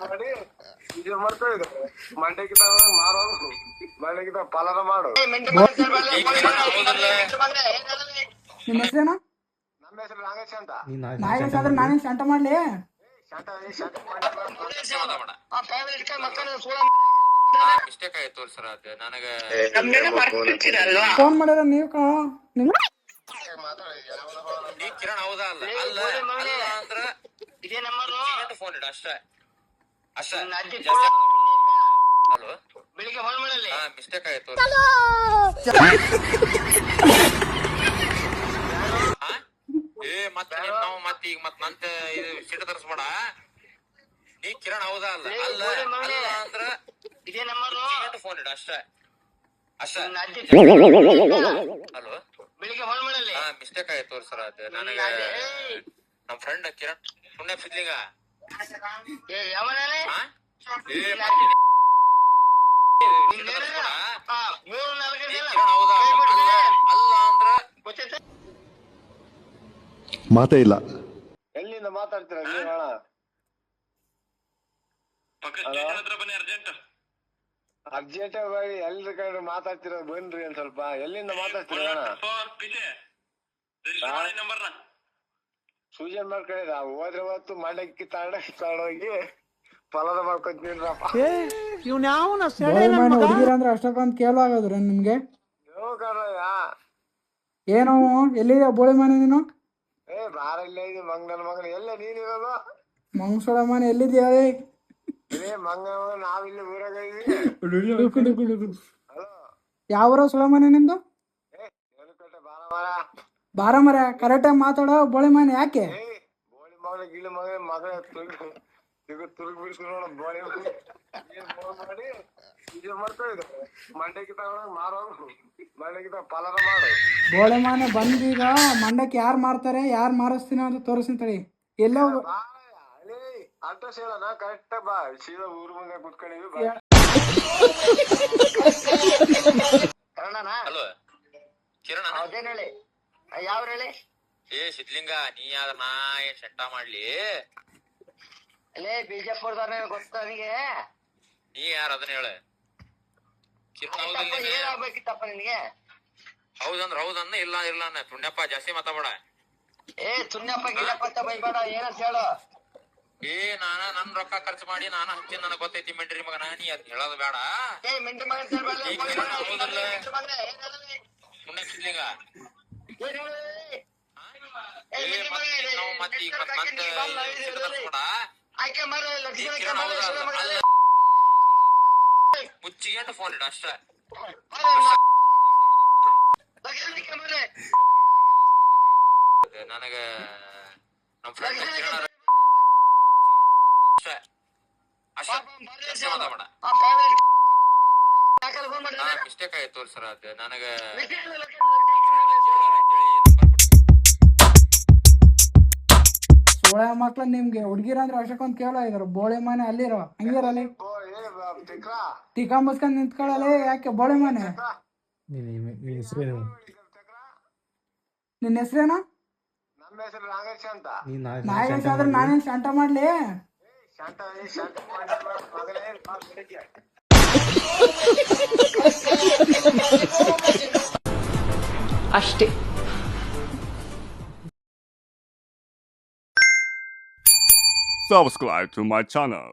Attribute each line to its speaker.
Speaker 1: ಮಾಡಿ ಇದು ಮಾಡ್ಕೊಳ್ಳಿ ಮಂಡ್ಯಕ್ಕಿಂತ ಮಾರೋದು ಮಂಡ್ಯಕ್ಕಿಂತ ಪಲಾರ ಮಾಡು.
Speaker 2: ನಿಮ್ಮ ಹೆಸರೇನು?
Speaker 1: ನಮ್ಮ ಹೆಸರು ನಾಗೇಶ್ ಅಂತ.
Speaker 2: ನಾಗೇಶ್ ಆದ್ರೆ ನಾನೇನ್ ಶಂಟ ಮಾಡ್ಲಿ?
Speaker 3: ಮಿಸ್ಟೇಕ್ ಆಯ್ತು ಸರ್, ಅದು ನನಗೆ
Speaker 2: ಫೋನ್ ಮಾಡಿರ ನೀವು
Speaker 3: ಕಿರಣ್ ಹೌದಾ ಅಲ್ಲ ಅಂದ್ರೆ ಫೋನ್ ಇಡ ಅಷ್ಟೇ ಅಷ್ಟೇ. ಹಲೋ ಬೆಳಿಗ್ಗೆ ಫೋನ್ ಮಾಡಲ್ಲ, ಮಿಸ್ಟೇಕ್ ಆಯ್ತು. ಮತ್ತೆ ನಾವು ಮತ್ತೆ ಈಗ ಮತ್ ನಂತ ಇದು ಸಿಟ್ಟು ತರಿಸ್ಬೇಡ. ನೀ ಕಿರಣ್ ಹೌದಾ ಅಲ್ಲ ಅಂದ್ರೆ ಫೋನ್ ಇಡ ಅಷ್ಟೇ ಅಷ್ಟೇ. ಹಲೋ ಬೆಳಿಗ್ಗೆ ಫೋನ್ ಮಾಡಲ್ಲ, ಮಿಸ್ಟೇಕ್ ಆಯ್ತು ಸರ್, ಅದು ನನಗೆ ನಮ್ ಫ್ರೆಂಡ್ ಕಿರಣ್ ಸುಮ್ನೆ ಫಿದ್ಲಿಂಗ
Speaker 4: ಮಾತೇ ಇಲ್ಲ.
Speaker 1: ಎಲ್ಲಿಂದ ಮಾತಾಡ್ತೀರ ನೀವು? ಅರ್ಜೆಂಟ್ ಬನ್ನಿ, ಎಲ್ರ ಕಡೆ ಮಾತಾಡ್ತಿರೋ ಬನ್ರಿ ಒಂದ್ ಸ್ವಲ್ಪ. ಎಲ್ಲಿಂದ ಮಾತಾಡ್ತೀರ? ಸೂಜನ್ ಮಾಡ್ಕೊಂಡಿದ ಹೋದ್ರೆ ಹೊತ್ತು ಮಂಡಕ್ಕಿ ತಗೊಂಡೋಗಿ ಫಲದ ಮಾಡ್ಕೊತೀನಿರಪ್ಪ.
Speaker 2: ಹುಡುಗಿರ ಅಂದ್ರೆ ಅಷ್ಟಕ್ಕೊಂದು ಕೇಳ ಆಗೋದ್ರ ನಿಮ್ಗೆ? ಏನೋ ಎಲ್ಲಿದೆ ಬೋಳಿ ಮನೆ ನೀನು?
Speaker 1: ಬಾರ ಇಲ್ಲ ಇದು ಮಂಗನ ಮಗನ. ಎಲ್ಲ ನೀನಿರೋದು
Speaker 2: ಮಂಗಸೊಳ ಮನೆ ಎಲ್ಲಿದ್ಯಾ?
Speaker 1: ಮಂಗನ ಮಗ ನಾವಿಲ್ಲಿ ಊರಾಗ
Speaker 2: ಯಾವ ಸುಳ ಮನೆ ನಿಮ್ದು? ಬಾರ ಮರ ಕರೆಕ್ಟ್ ಆಗಿ ಮಾತಾಡೋ. ಬೋಳಿ ಮನೆ ಯಾಕೆ?
Speaker 1: ಬೋಳಿ ಮಗನ ಗಿಳಿ ಮಗ ಮಗಳ ತುರುಗ್ ಬಿಡ್ತು ನೋಡ. ಬೋಳಿ ಮಾಡಿ ಇದು ಮಾಡ್ಕೊಳ್ಳಿ ಮಂಡ್ಯಕ್ಕೆ ತಗೊಂಡೋಗಿ ಮಾರೋದು ಮಂಡ್ಯಕ್ಕಿಂತ ಪಲಾರ ಮಾಡು.
Speaker 2: ಬೋಳಿ ಮನೆ ಬಂದೀಗ ಮಂಡಕ್ಕೆ ಯಾರು ಮಾರ್ತಾರೆ ಯಾರು ಮಾರಿಸ್ತೀನಿ ಅಂತ ತೋರಿಸ್ತೀನಿ. ಎಲ್ಲೋ
Speaker 1: ಅಡ್ಡ ಹೇಳೋಣ ಕರೆಕ್ಟ್ ಬಾ. ಸೀದಾ ಊರ್ ಮುಂದೆ ಕುತ್ಕೊಂಡಿವಿ.
Speaker 3: ಹಲೋ ಕಿರಣ್
Speaker 1: ಅದೇನ್ ಹೇಳಿ, ಯಾವ ಹೇಳಿ?
Speaker 3: ಸಿದ್ಲಿಂಗ ನೀ ಆದ್ರ ನಾ ಏನ್ ಶೆಟ್ಟ ಮಾಡ್ಲಿ?
Speaker 1: ಅಲ್ಲೇ ಬಿಜಾಪುರದವ್ರ ಗೊತ್ತ ನನಗೆ.
Speaker 3: ನೀ ಯಾರ ಅದನ್ನ ಹೇಳ.
Speaker 1: ಏನಾಗ್ಬೇಕಿತ್ತಪ್ಪ ನಿನ್ಗೆ?
Speaker 3: ಹೌದಂದ್ರ ಹೌದನ್ನ ಇಲ್ಲ ಇಲ್ಲ ತುಣ್ಯಪ್ಪ ಜಾಸ್ತಿ ಮಾತಾಡ.
Speaker 1: ತುಣ್ಯಪ್ಪ ಗಿಡಪ್ಪ ಅಂತ ಬೈಬೇಡ. ಏನಂತ ಹೇಳು?
Speaker 3: ನಾನ ನನ್ ರೊಕ್ಕ ಖರ್ಚು ಮಾಡಿ ನಾನ ಹಚ್ಚಿನ ನನಗ್ ಗೊತ್ತೈತಿ ಮೆಂಡ್ರಿ ಮಗನ. ನೀ ಅದ್ ಹೇಳೋದು ಬೇಡ. ಸುಮ್ನೆ ಸಿದ್ಲಿಂಗ ಮತ್ತೆ ಈಗ ಮುಚ್ಚಿಗೆಂಡು ಫೋನ್ ಇಡ ಅಷ್ಟೇ. ನನಗ ನಮ್ ಫ್ರೆಂಡ್ ಮಿಸ್ಟೇಕ್ ಆಯ್ತು ಸರ್, ಅದು ನನಗೆ
Speaker 2: ಸೋಳ ಮಕ್ಳ ನಿಮ್ಗೆ ಹುಡುಗಿರ ಅಂದ್ರೆ ಅಷ್ಟಕ್ಕೊಂದು ಕೇಳ ಇದಾರ. ಬೋಳಿ ಮನೆ ಅಲ್ಲಿರೋ ಹಂಗಿರಲ್ಲಿ ತಿಕ್ಕಂಬಸ್ಕೊಂಡ್ ನಿಂತ್ಕೊಳ್ಳಲಿ. ಯಾಕೆ ಬೋಳಿ ಮನೆ? ನಿನ್ನ ಹೆಸರೇನು?
Speaker 1: ನಮ್ಮ ಹೆಸರು ನಾಗೇಶ್ ಅಂತ.
Speaker 2: ನಾಗೇಶ್ ಆದ್ರೆ ನಾನೇನ್ ಶಂಟ ಮಾಡ್ಲಿ?
Speaker 5: ಅಷ್ಟೇ.
Speaker 6: Subscribe to my channel.